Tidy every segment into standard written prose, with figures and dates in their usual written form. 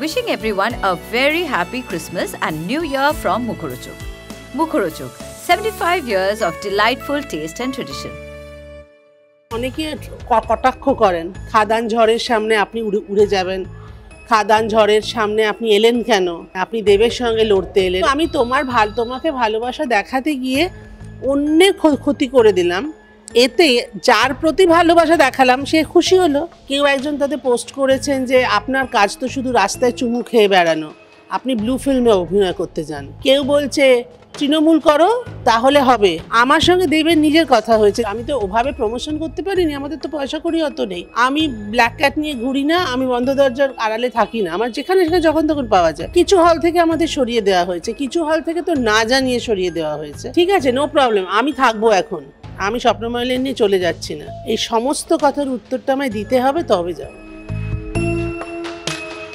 Wishing everyone a very happy Christmas and New Year from Mukhorochuk. Mukhorochuk, 75 years of delightful taste and tradition. অনেকে কটাক্ষ করেন খাদান ঝড়ের সামনে আপনি উড়ে যাবেন, খাদান ঝড়ের সামনে আপনি এলেন কেন, আপনি দেবের সঙ্গে লড়তে এলেন। আমি তোমাকে ভালোবাসা দেখাতে গিয়ে অন্যের ক্ষতি করে দিলাম, এতে যার প্রতি ভালোবাসা দেখালাম সে খুশি হলো। কেউ একজন তাতে পোস্ট করেছেন যে আপনার কাজ তো শুধু রাস্তায় চুমু খেয়ে বেড়ানো, আপনি ব্লু ফিল্মে অভিনয় করতে যান। কেউ বলছে তৃণমূল করো তাহলে হবে। আমার সঙ্গে দেবের নিজের কথা হয়েছে, আমি তো ওভাবে প্রমোশন করতে পারিনি, আমাদের তো পয়সা করি অত নেই। আমি ব্ল্যাক ক্যাট নিয়ে ঘুরি না, আমি বন্ধ দরজার আড়ালে থাকি না, আমার যেখানে সেখানে যখন তখন পাওয়া যায়। কিছু হল থেকে আমাদের সরিয়ে দেওয়া হয়েছে, কিছু হল থেকে তো না জানিয়ে সরিয়ে দেওয়া হয়েছে। ঠিক আছে, নো প্রবলেম, আমি থাকবো এখন, আমি স্বপ্নময় নিয়ে চলে যাচ্ছি না। এই সমস্ত কথার উত্তরটা আমায় দিতে হবে, তবে যাবো।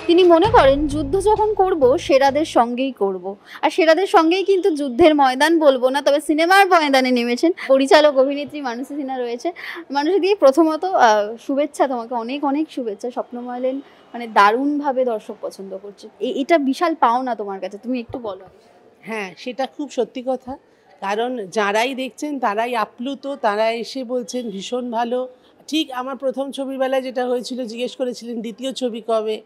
তিনি মনে করেন যুদ্ধ যখন করব সেরাদের সঙ্গেই করব, আর সেরাদের সঙ্গেই কিন্তু যুদ্ধের ময়দান বলবো না, তবে সিনেমার ময়দানে নেমেছেন পরিচালক অভিনেত্রী মানসী সিনহা রয়েছে। মানসী দিয়ে প্রথমত শুভেচ্ছা, তোমাকে অনেক অনেক শুভেচ্ছা। স্বপ্নময় লেন মানে দারুণভাবে দর্শক পছন্দ করছে, এটা বিশাল পাওনা তোমার কাছে, তুমি একটু বলো। হ্যাঁ, সেটা খুব সত্যি কথা, কারণ যারাই দেখছেন তারাই আপ্লুত, তারা এসে বলছেন ভীষণ ভালো। ঠিক আমার প্রথম ছবিবেলায় যেটা হয়েছিল, জিজ্ঞেস করেছিলেন দ্বিতীয় ছবি কবে,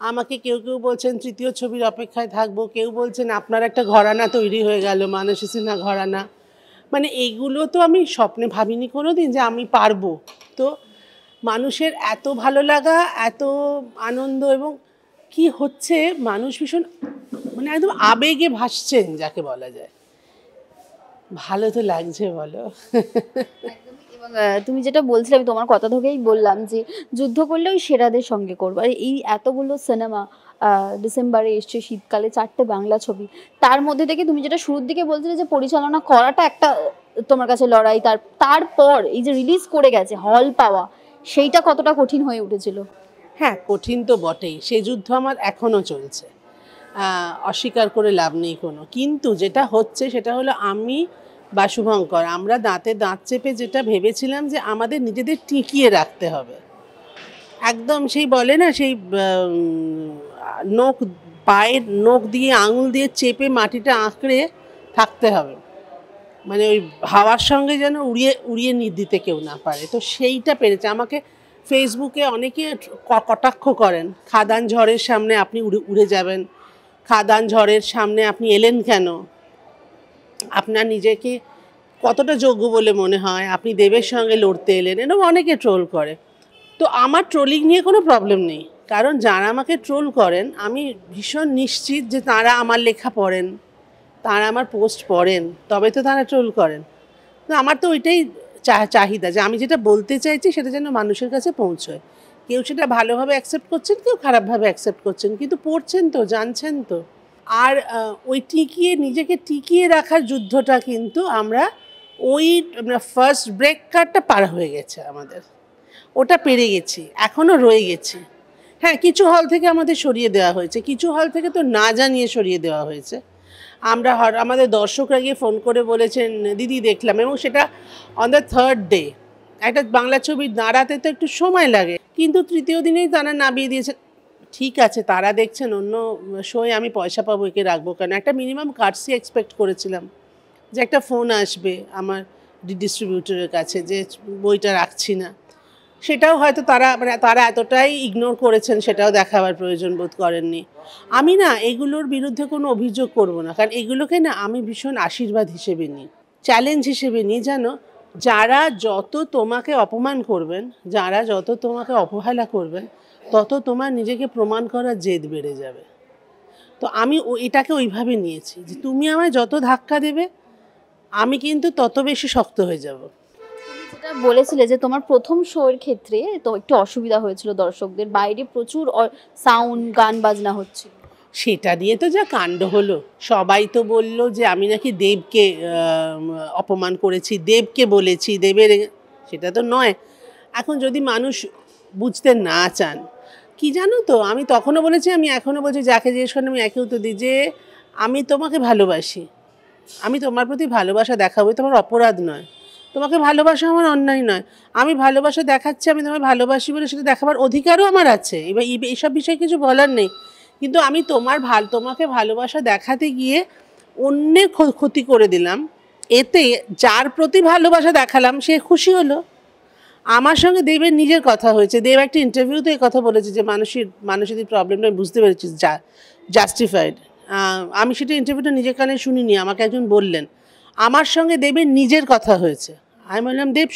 আমাকে কেউ কেউ বলছেন তৃতীয় ছবির অপেক্ষায় থাকবো, কেউ বলছেন আপনার একটা ঘরানা তৈরি হয়ে গেল, মানসী সিনহা ঘরানা। মানে এইগুলো তো আমি স্বপ্নে ভাবিনি কোনো দিন যে আমি পারবো। তো মানুষের এত ভালো লাগা, এত আনন্দ, এবং কি হচ্ছে মানুষ ভীষণ মানে একদম আবেগে ভাসছেন যাকে বলা যায়। ভালো তো লাগছে বলো। এবং তুমি যেটা বলছিলে, আমি তোমার কথা থেকেই বললাম যে যুদ্ধ করলে ওই সেরাদের সঙ্গে করবো। আর এই এতগুলো সিনেমা ডিসেম্বরে এসছে, শীতকালে 4টে বাংলা ছবি, তার মধ্যে থেকে তুমি যেটা শুরুর দিকে বলছিলে যে পরিচালনা করাটা একটা তোমার কাছে লড়াই, তারপর এই যে রিলিজ করে গেছে, হল পাওয়া, সেইটা কতটা কঠিন হয়ে উঠেছিল? হ্যাঁ, কঠিন তো বটেই, সে যুদ্ধ আমার এখনও চলছে, অস্বীকার করে লাভ নেই কোনো। কিন্তু যেটা হচ্ছে সেটা হলো আমি বা শুভঙ্কর, আমরা দাঁতে দাঁত চেপে যেটা ভেবেছিলাম যে আমাদের নিজেদের টিকিয়ে রাখতে হবে, একদম সেই বলে না, সেই পায়ের নখ দিয়ে আঙুল দিয়ে চেপে মাটিটা আঁকড়ে থাকতে হবে, মানে ওই হাওয়ার সঙ্গে যেন উড়িয়ে দিতে কেউ না পারে। তো সেইটা পেরেছে। আমাকে ফেসবুকে অনেকে কটাক্ষ করেন খাদান ঝড়ের সামনে আপনি উড়ে যাবেন, খাদান ঝড়ের সামনে আপনি এলেন কেন, আপনার নিজেকে কতটা যোগ্য বলে মনে হয়, আপনি দেবের সঙ্গে লড়তে এলেন, এরকম অনেকে ট্রোল করে। তো আমার ট্রোলিং নিয়ে কোনো প্রবলেম নেই, কারণ যারা আমাকে ট্রোল করেন আমি ভীষণ নিশ্চিত যে তারা আমার লেখা পড়েন, তারা আমার পোস্ট পড়েন, তবে তো তারা ট্রোল করেন। তো আমার তো ওইটাই চাহিদা যে আমি যেটা বলতে চাইছি সেটা যেন মানুষের কাছে পৌঁছয়। কেউ সেটা ভালোভাবে অ্যাকসেপ্ট করছেন, কেউ খারাপভাবে অ্যাকসেপ্ট করছেন, কিন্তু পড়ছেন তো, জানছেন তো। আর ওই নিজেকে টিকিয়ে রাখার যুদ্ধটা কিন্তু আমরা ওই ফার্স্ট ব্রেক কারটা পার হয়ে গেছে আমাদের, ওটা পেরে গেছি, এখনও রয়ে গেছি। হ্যাঁ, কিছু হল থেকে আমাদের সরিয়ে দেওয়া হয়েছে, কিছু হল থেকে তো না জানিয়ে সরিয়ে দেওয়া হয়েছে। আমাদের দর্শকরা গিয়ে ফোন করে বলেছেন দিদি দেখলাম, এবং সেটা অন দ্য থার্ড ডে। একটা বাংলা ছবি দাঁড়াতে তো একটু সময় লাগে, কিন্তু তৃতীয় দিনেই তারা নামিয়ে দিয়েছে। ঠিক আছে, তারা দেখছেন অন্য শোয়ে আমি পয়সা পাবো, একে রাখবো কেন? একটা মিনিমাম কার্সি এক্সপেক্ট করেছিলাম, যে একটা ফোন আসবে আমার ডিস্ট্রিবিউটরের কাছে যে বইটা রাখছি না। সেটাও হয়তো তারা এতটাই ইগনোর করেছেন, সেটাও দেখাবার প্রয়োজন বোধ করেননি। আমি না এগুলোর বিরুদ্ধে কোনো অভিযোগ করব না, কারণ এগুলোকে না আমি ভীষণ আশীর্বাদ হিসেবে নিই, চ্যালেঞ্জ হিসেবে নিই। জানো, যারা যত তোমাকে অপমান করবেন, যারা যত তোমাকে অবহেলা করবেন, তত তোমার নিজেকে প্রমাণ করার জেদ বেড়ে যাবে। তো আমি এটাকে ওইভাবে নিয়েছি যে তুমি আমায় যত ধাক্কা দেবে আমি কিন্তু তত বেশি শক্ত হয়ে যাব। যেটা বলেছিলে যে তোমার প্রথম শো এর ক্ষেত্রে তো একটু অসুবিধা হয়েছিল, দর্শকদের বাইরে প্রচুর সাউন্ড গান বাজনা হচ্ছিল, সেটা নিয়ে তো যা কাণ্ড হলো, সবাই তো বলল যে আমি নাকি দেবকে অপমান করেছি, দেবকে বলেছি, সেটা তো নয়। এখন যদি মানুষ বুঝতে না চান, কি জানো তো, আমি তখনও বলেছি, আমি এখনও বলছি, যাকে জিজ্ঞেস করেন আমি একই উত্তর দিই যে আমি তোমাকে ভালোবাসি, আমি তোমার প্রতি ভালোবাসা দেখাবো, তোমার অপরাধ নয়, তোমাকে ভালোবাসা আমার অন্যায় নয়। আমি ভালোবাসা দেখাচ্ছি, আমি তোমায় ভালোবাসি বলে সেটা দেখাবার অধিকারও আমার আছে, এবার এইসব বিষয়ে কিছু বলার নেই। কিন্তু আমি তোমাকে ভালোবাসা দেখাতে গিয়ে অন্যের ক্ষতি করে দিলাম, এতে যার প্রতি ভালোবাসা দেখালাম সে খুশি হলো। আমার সঙ্গে দেবের নিজের কথা হয়েছে, দেব একটা ইন্টারভিউতে এই কথা বলেছে যে মানুষের প্রবলেমটা বুঝতে পেরেছি, জাস্টিফাইড। আমি সেটা ইন্টারভিউটা নিজের কানে শুনিনি, আমাকে একজন বললেন। আমার সঙ্গে দেবের নিজের কথা হয়েছে। আমি বললাম, দেব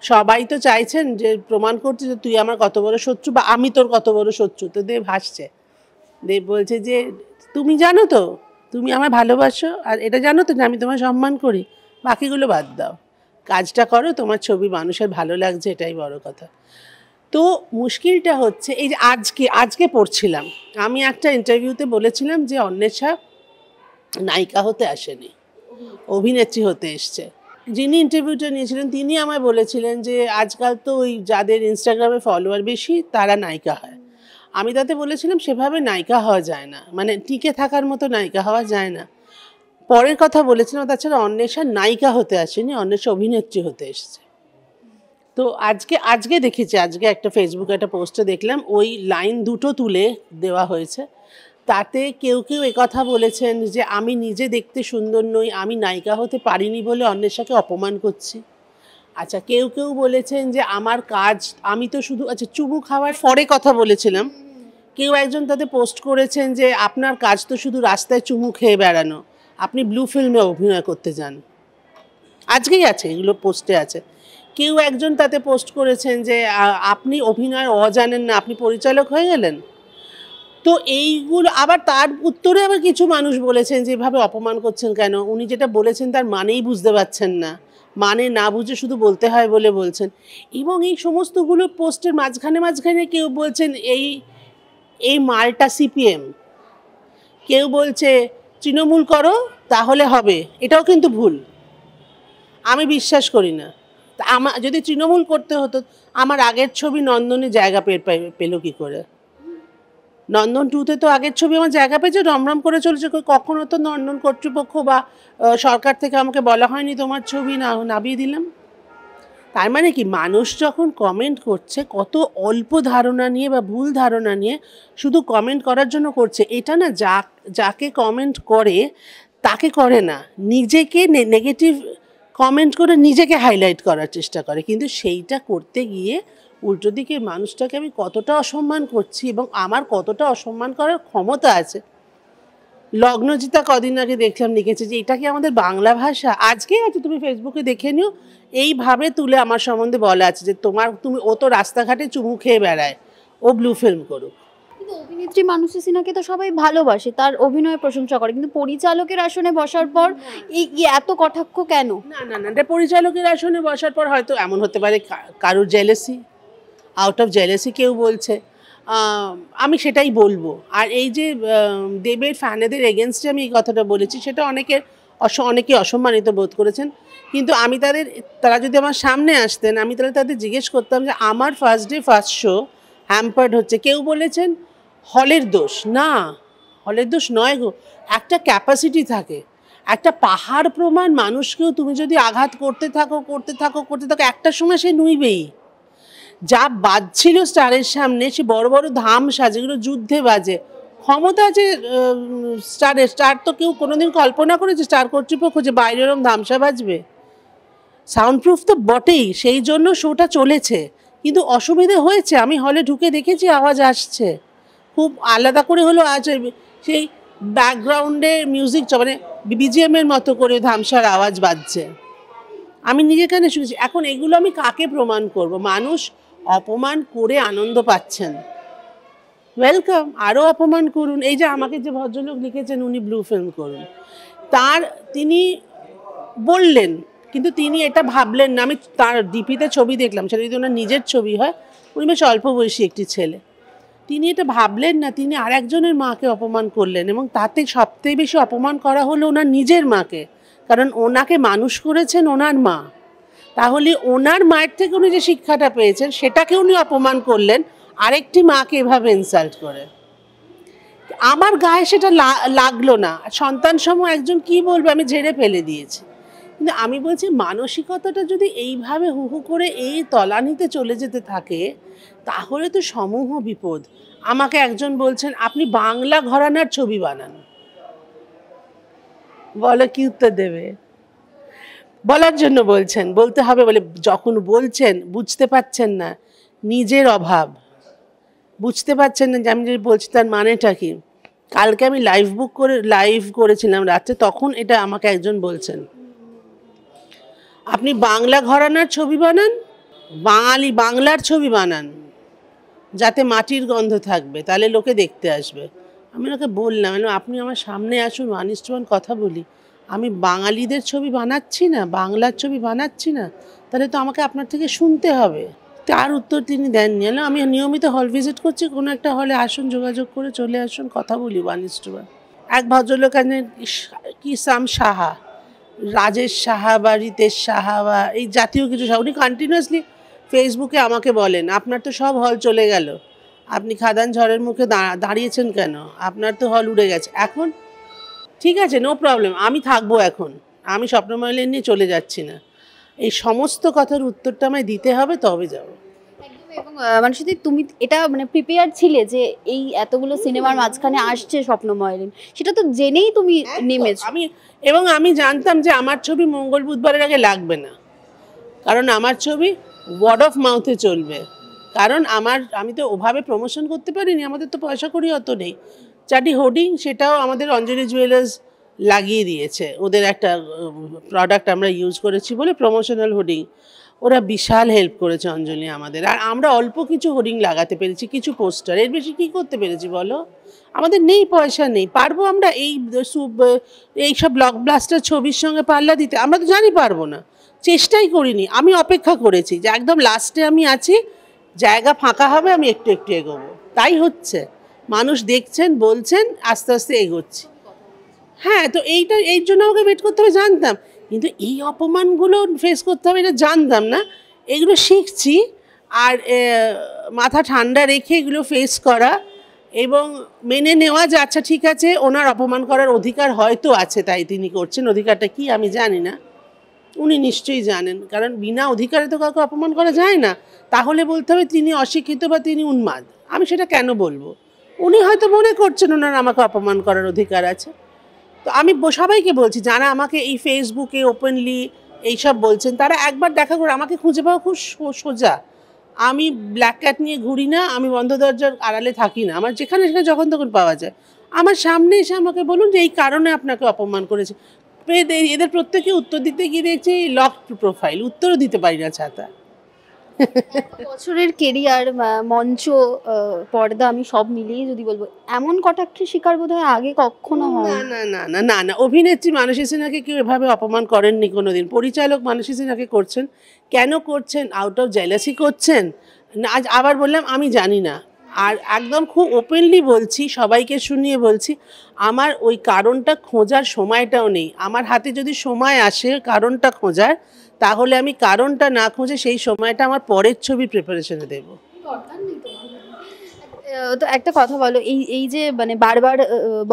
সবাই তো চাইছেন যে প্রমাণ করতে যে তুই আমার কত বড় শত্রু বা আমি তোর কত বড় শত্রু। তো দেব হাসছে, দেব বলছে যে তুমি জানো তো তুমি আমায় ভালোবাসো, আর এটা জানো তো যে আমি তোমায় সম্মান করি, বাকিগুলো বাদ দাও, কাজটা করো, তোমার ছবি মানুষের ভালো লাগছে, এটাই বড় কথা। তো মুশকিলটা হচ্ছে এই যে আজকে পড়ছিলাম, আমি একটা ইন্টারভিউতে বলেছিলাম যে অন্বেষা নায়িকা হতে আসেনি, অভিনেত্রী হতে এসছে। যিনি ইন্টারভিউটা নিয়েছিলেন তিনি আমায় বলেছিলেন যে আজকাল তো ওই যাদের ইনস্টাগ্রামে ফলোয়ার বেশি তারা নায়িকা হয়। আমি তাতে বলেছিলাম সেভাবে নায়িকা হওয়া যায় না, মানে টিকে থাকার মতো নায়িকা হওয়া যায় না। পরের কথা বলেছিলাম, তাছাড়া অন্বেষা নায়িকা হতে আসেনি, অন্বেষা অভিনেত্রী হতে এসেছে। তো আজকে দেখেছি, আজকে একটা ফেসবুকে একটা পোস্টে দেখলাম ওই লাইন দুটো তুলে দেওয়া হয়েছে। তাতে কেউ কথা বলেছেন যে আমি নিজে দেখতে সুন্দর নই, আমি নায়িকা হতে পারিনি বলে অন্বেষাকে অপমান করছি। আচ্ছা, কেউ বলেছেন যে আমার কাজ, আমি তো শুধু, আচ্ছা চুমু খাওয়ার পরে কথা বলেছিলাম, কেউ একজন তাতে পোস্ট করেছেন যে আপনার কাজ তো শুধু রাস্তায় চুমু খেয়ে বেড়ানো, আপনি ব্লু ফিল্মে অভিনয় করতে যান। আজকেই আছে, এগুলো পোস্টে আছে। কেউ একজন তাতে পোস্ট করেছেন যে আপনি অভিনয়ের জানেন না, আপনি পরিচালক হয়ে গেলেন। তো এইগুলো আবার তার উত্তরে আবার কিছু মানুষ বলেছেন যে এভাবে অপমান করছেন কেন, উনি যেটা বলেছেন তার মানেই বুঝতে পারছেন না, মানে না বুঝে শুধু বলতে হয় বলে বলছেন। এবং এই সমস্তগুলো পোস্টের মাঝখানে কেউ বলছেন এই মালটা সিপিএম, কেউ বলছে তৃণমূল করো তাহলে হবে, এটাও কিন্তু ভুল, আমি বিশ্বাস করি না। আমার যদি তৃণমূল করতে হতো আমার আগের ছবি নন্দনে জায়গা পেল কি করে? নন্দন 2-তে তো আগের ছবি আমার জায়গা পেয়েছে, রমরম করে চলেছে, কখনো তো নন্দন কর্তৃপক্ষ বা সরকার থেকে আমাকে বলা হয়নি তোমার ছবি নামিয়ে দিলাম। তার মানে কি, মানুষ যখন কমেন্ট করছে কত অল্প ধারণা নিয়ে বা ভুল ধারণা নিয়ে শুধু কমেন্ট করার জন্য করছে। এটা না যাকে কমেন্ট করে তাকে করে না, নিজেকে নেগেটিভ কমেন্ট করে নিজেকে হাইলাইট করার চেষ্টা করে। কিন্তু সেইটা করতে গিয়ে উল্টো দিকে মানুষটাকে আমি কতটা অসম্মান করছি এবং আমার কতটা অসম্মান করার ক্ষমতা আছে। লগ্নজিতা কদিন আগে দেখলাম লিখেছে যে এটা কি আমাদের বাংলা ভাষা? আজকেই আছে, তুমি ফেসবুকে দেখে নিও, এইভাবে তুলে আমার সম্বন্ধে বলা আছে যে ও তো রাস্তাঘাটে চুমু খেয়ে বেড়ায়, ও ব্লু ফিল্ম করুক। কিন্তু অভিনেত্রী মানসী সিনহাকে তো সবাই ভালোবাসে, তার অভিনয়ের প্রশংসা করে, কিন্তু পরিচালকের আসনে বসার পর এই এত কটাক্ষ কেন? না, পরিচালকের আসনে বসার পর হয়তো এমন হতে পারে কারুর জেলেসি, আউট অফ জেলেসি কেউ বলছে, আমি সেটাই বলবো। আর এই যে দেবের ফ্যানেদের এগেনস্টে আমি এই কথাটা বলেছি, সেটা অনেকে অসম্মানিত বোধ করেছেন। কিন্তু আমি তারা যদি আমার সামনে আসতেন, আমি তাদের জিজ্ঞেস করতাম যে আমার first day first show hampered হচ্ছে। কেউ বলেছেন হলের দোষ, না হলের দোষ নয় গো, একটা ক্যাপাসিটি থাকে, একটা পাহাড় প্রমাণ মানুষকেও তুমি যদি আঘাত করতে থাকো একটা সময় সে নুইবেই। যা বাজছিল স্টারের সামনে, সে বড় বড় ধামসা যেগুলো যুদ্ধে বাজে, ক্ষমতা আছে স্টার তো কেউ কোনোদিন কল্পনা করেছে স্টার কর্তৃপক্ষ যে বাইরে এরকম ধামসা বাজবে? সাউন্ড প্রুফ তো বটেই, সেই জন্য শোটা চলেছে। কিন্তু অসুবিধে হয়েছে, আমি হলে ঢুকে দেখেছি আওয়াজ আসছে, খুব আলাদা করে হলো আজ সেই ব্যাকগ্রাউন্ডে মিউজিক মানে বিজিএমের মতো করে ধামসার আওয়াজ বাজছে, আমি নিজের কানে শুনেছি। এখন এগুলো আমি কাকে প্রমাণ করব? মানুষ অপমান করে আনন্দ পাচ্ছেন, ওয়েলকাম, আরও অপমান করুন। এই যে আমাকে যে ভদ্রলোক লিখেছেন উনি ব্লু ফিল্ম করুন, তিনি বললেন, কিন্তু তিনি এটা ভাবলেন না। আমি তার ডিপিতে ছবি দেখলাম, সেটা যদি ওনার নিজের ছবি হয়, উনি বেশ অল্প বয়সী একটি ছেলে, তিনি এটা ভাবলেন না, তিনি আর একজনের মাকে অপমান করলেন। এবং তাতে সবথেকে বেশি অপমান করা হলো ওনার নিজের মাকে, কারণ ওনাকে মানুষ করেছেন ওনার মা। তাহলে ওনার মায়ের থেকে উনি যে শিক্ষাটা পেয়েছেন সেটাকে উনি অপমান করলেন আরেকটি মাকে এভাবে ইনসাল্ট করে। আমার গায়ে সেটা লাগলো না। সন্তান সময় একজন কি বলবে আমি ঝেড়ে ফেলে দিয়েছি, কিন্তু আমি বলছি মানসিকতাটা যদি এইভাবে হু হু করে এই তলানিতে চলে যেতে থাকে তাহলে তো সমূহ বিপদ। আমাকে একজন বলছেন আপনি বাংলা ঘরানার ছবি বানান, বলো কি উত্তর দেবে? বলার জন্য বলছেন, বলতে হবে বলে, যখন বলছেন বুঝতে পারছেন না নিজের অভাব, বুঝতে পারছেন না যে আমি যে বলছি তার মানেটা কি। কালকে আমি লাইভ করেছিলাম রাত্রে, তখন এটা আমাকে একজন বলছেন আপনি বাংলা ঘরানার ছবি বানান, বাংলার ছবি বানান যাতে মাটির গন্ধ থাকবে, তাহলে লোকে দেখতে আসবে। আমি ওকে বললাম আপনি আমার সামনে আসুন, 1:1 কথা বলি। আমি বাঙালিদের ছবি বানাচ্ছি না, বাংলার ছবি বানাচ্ছি না, তাহলে তো আমাকে আপনার থেকে শুনতে হবে। তার উত্তর তিনি দেননি। আমি নিয়মিত হল ভিজিট করছি, কোনো একটা হলে আসুন, যোগাযোগ করে চলে আসুন, কথা বলি 1:1। এক ভদ্রলোক আছেন কি সাম সাহা, রাজেশ সাহা বা রিতেশ সাহা বা এই জাতীয় কিছু সাহা, উনি কন্টিনিউয়াসলি ফেসবুকে আমাকে বলেন আপনার তো সব হল চলে গেল, আপনি খাদান ঝড়ের মুখে দাঁড়িয়েছেন কেন, আপনার তো হল উড়ে গেছে। এখন ঠিক আছে, নো প্রবলেম, আমি থাকবো, এখন আমি স্বপ্নময়ী নিয়ে চলে যাচ্ছি না। এই সমস্ত কথার উত্তরটা আমায় দিতে হবে, তবে যাবো। এবং মানসী তুমি এটা মানে প্রিপেয়ার ছিলে যে এই এতগুলো সিনেমার মাঝখানে আসছে স্বপ্নময়লিন, সেটা তো জেনেই তুমি নেমেছো? আমি জানতাম যে আমার ছবি মঙ্গল বুধবারের আগে লাগবে না, কারণ আমার ছবি ওয়ার্ড অফ মাউথে চলবে। কারণ আমি তো ওভাবে প্রমোশন করতে পারিনি, আমাদের তো পয়সা করি অত নেই। 4টি হোর্ডিং, সেটাও আমাদের অঞ্জলি জুয়েলার্স লাগিয়ে দিয়েছে, ওদের একটা প্রোডাক্ট আমরা ইউজ করেছি বলে প্রমোশনাল হোর্ডিং, ওরা বিশাল হেল্প করেছে অঞ্জলি আমাদের। আর আমরা অল্প কিছু হোর্ডিং লাগাতে পেরেছি, কিছু পোস্টার, এর বেশি কী করতে পেরেছি বলো? আমাদের নেই, পয়সা নেই, পারবো আমরা এইসব ব্লকবাস্টার ছবির সঙ্গে পাল্লা দিতে? আমরা তো জানি পারবো না, চেষ্টাই করিনি। আমি অপেক্ষা করেছি যে একদম লাস্টে আমি আছি, জায়গা ফাঁকা হবে, আমি একটু একটু এগোবো। তাই হচ্ছে, মানুষ দেখছেন, বলছেন, আস্তে আস্তে এগোচ্ছি। হ্যাঁ, তো এই জন্য আমাকে ওয়েট করতে হবে জানতাম, কিন্তু এই অপমানগুলো ফেস করতে হবে এটা জানতাম না। এগুলো শিখছি, আর মাথা ঠান্ডা রেখে এগুলো ফেস করা এবং মেনে নেওয়া যে আচ্ছা ঠিক আছে, ওনার অপমান করার অধিকার হয়তো আছে, তাই তিনি করছেন। অধিকারটা কি আমি জানি না, উনি নিশ্চয়ই জানেন, কারণ বিনা অধিকারে তো কাউকে অপমান করা যায় না। তাহলে বলতে হবে তিনি অশিক্ষিত বা তিনি উন্মাদ, আমি সেটা কেন বলবো? উনি হয়তো মনে করছেন ওনার আমাকে অপমান করার অধিকার আছে। তো আমি সবাইকে বলছি যারা আমাকে এই ফেসবুকে ওপেনলি এইসব বলছেন, তারা একবার দেখা করে, আমাকে খুঁজে পাওয়া খুব সোজা। আমি ব্ল্যাক ক্যাট নিয়ে ঘুরি না, আমি বন্ধ দরজার আড়ালে থাকি না, আমার যেখানে সেখানে যখন তখন পাওয়া যায়। আমার সামনে এসে আমাকে বলুন যে এই কারণে আপনাকে অপমান করেছে। এদের প্রত্যেকে উত্তর দিতে গিয়ে দেখছি লক প্রোফাইল, উত্তরও দিতে পারি না ছাতা। বছরের কেরিয়ার, মঞ্চ, পর্দা, আমি সব মিলিয়ে যদি বলবো, এমন কটাক্ষের শিকার বোধহয় আগে কখনো হয় না না না না না। অভিনেত্রী মানসী সিনহাকে কেউ এভাবে অপমান করেননি কোনোদিন। পরিচালক মানসী সিনহাকে করছেন, কেন করছেন? আউট অফ জেলাসি করছেন। আজ আবার বললাম আমি জানি না, আর একদম খুব ওপেনলি বলছি, সবাইকে শুনিয়ে বলছি, আমার ওই কারণটা খোঁজার সময়টাও নেই। আমার হাতে যদি সময় আসে কারণটা খোঁজার, তাহলে আমি কারণটা না খুঁজে সেই সময়টা আমার পরের ছবির প্রিপারেশনে দেবো। তো একটা কথা বলো, এই যে মানে বারবার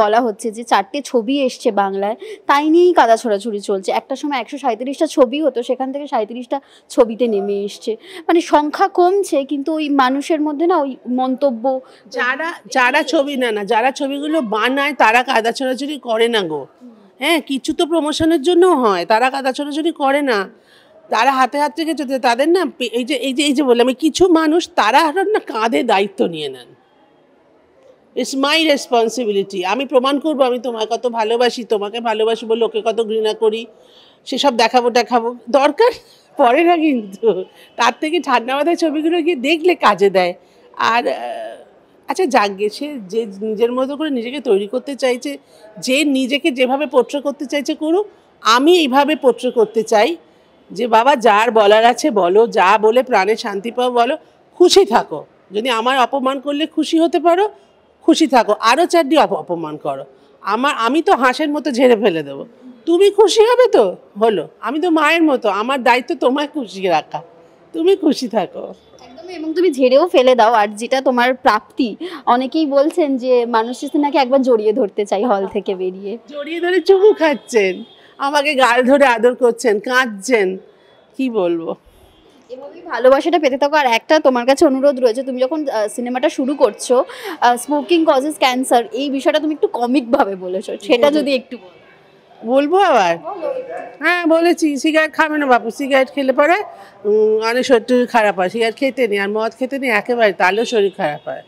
বলা হচ্ছে যে 4টে ছবি এসছে বাংলায়, তাই নিয়েই কাদা ছোড়াছুড়ি চলছে। একটা সময় 137টা ছবি হতো, সেখান থেকে 37টা ছবিতে নেমে এসছে। মানে সংখ্যা কমছে, কিন্তু ওই মানুষের মধ্যে না ওই মন্তব্য, যারা ছবি যারা ছবিগুলো বানায় তারা কাদা ছোড়াছুড়ি করে না গো। হ্যাঁ, কিছু তো প্রমোশনের জন্যও হয়, তারা কাদা ছোড়াছুড়ি করে না, তারা হাতে হাত রেখে চলতে। তাদের না এই যে বললাম, কিছু মানুষ তারা না কাঁধে দায়িত্ব নিয়ে নেন, ইটস মাই রেসপন্সিবিলিটি, আমি প্রমাণ করবো আমি তোমাকে কত ভালোবাসি, তোমাকে ভালোবাসি বলে ওকে কত ঘৃণা করি, সেসব দেখাবো দরকার পড়ে না। কিন্তু তার থেকে ঠান্ডা মাথায় ছবিগুলো গিয়ে দেখলে কাজে দেয়। আর আচ্ছা যাক, সে যে নিজের মতো করে নিজেকে তৈরি করতে চাইছে, যে নিজেকে যেভাবে পোট্রে করতে চাইছে করুক। আমি এইভাবে পোট্রে করতে চাই যে বাবা যার বলার আছে বলো, যা বলে প্রাণে শান্তি পাও বলো, খুশি থাকো। যদি আমার অপমান করলে খুশি হতে পারো, খুশি থাকো, আরও 4টি অপমান করো, আমি তো হাঁসের মতো ঝেড়ে ফেলে দেবো, তুমি খুশি হবে তো হলো। আমি তো মায়ের মতো, আমার দায়িত্ব তোমায় খুশি রাখা, তুমি খুশি থাকো। একদমই, এবং তুমি ঝেড়েও ফেলে দাও। আর যেটা তোমার প্রাপ্তি, অনেকেই বলছেন যে মানসী সিনহাকে একবার জড়িয়ে ধরতে চাই হল থেকে বেরিয়ে। জড়িয়ে ধরে চুমু খাচ্ছেন, আমাকে গাল ধরে আদর করছেন, কাঁদছেন, কি বলবো। এভাবেই ভালোবাসাটা পেতে থাকো। আর একটা তোমার কাছে অনুরোধ রয়েছে, তুমি যখন সিনেমাটা শুরু করছো, স্মোকিং কজেস ক্যান্সার, এই বিষয়টা তুমি একটু কমিক ভাবে বলেছো, সেটা যদি একটু বলবো আবার? হ্যাঁ বলেছি, সিগারেট খাবে না বাপু, সিগারেট খেলে পরে অনেক শরীর খারাপ হয়, সিগারেট খেতে নেই আর মদ খেতে নেই একেবারে, তাহলেও শরীর খারাপ হয়।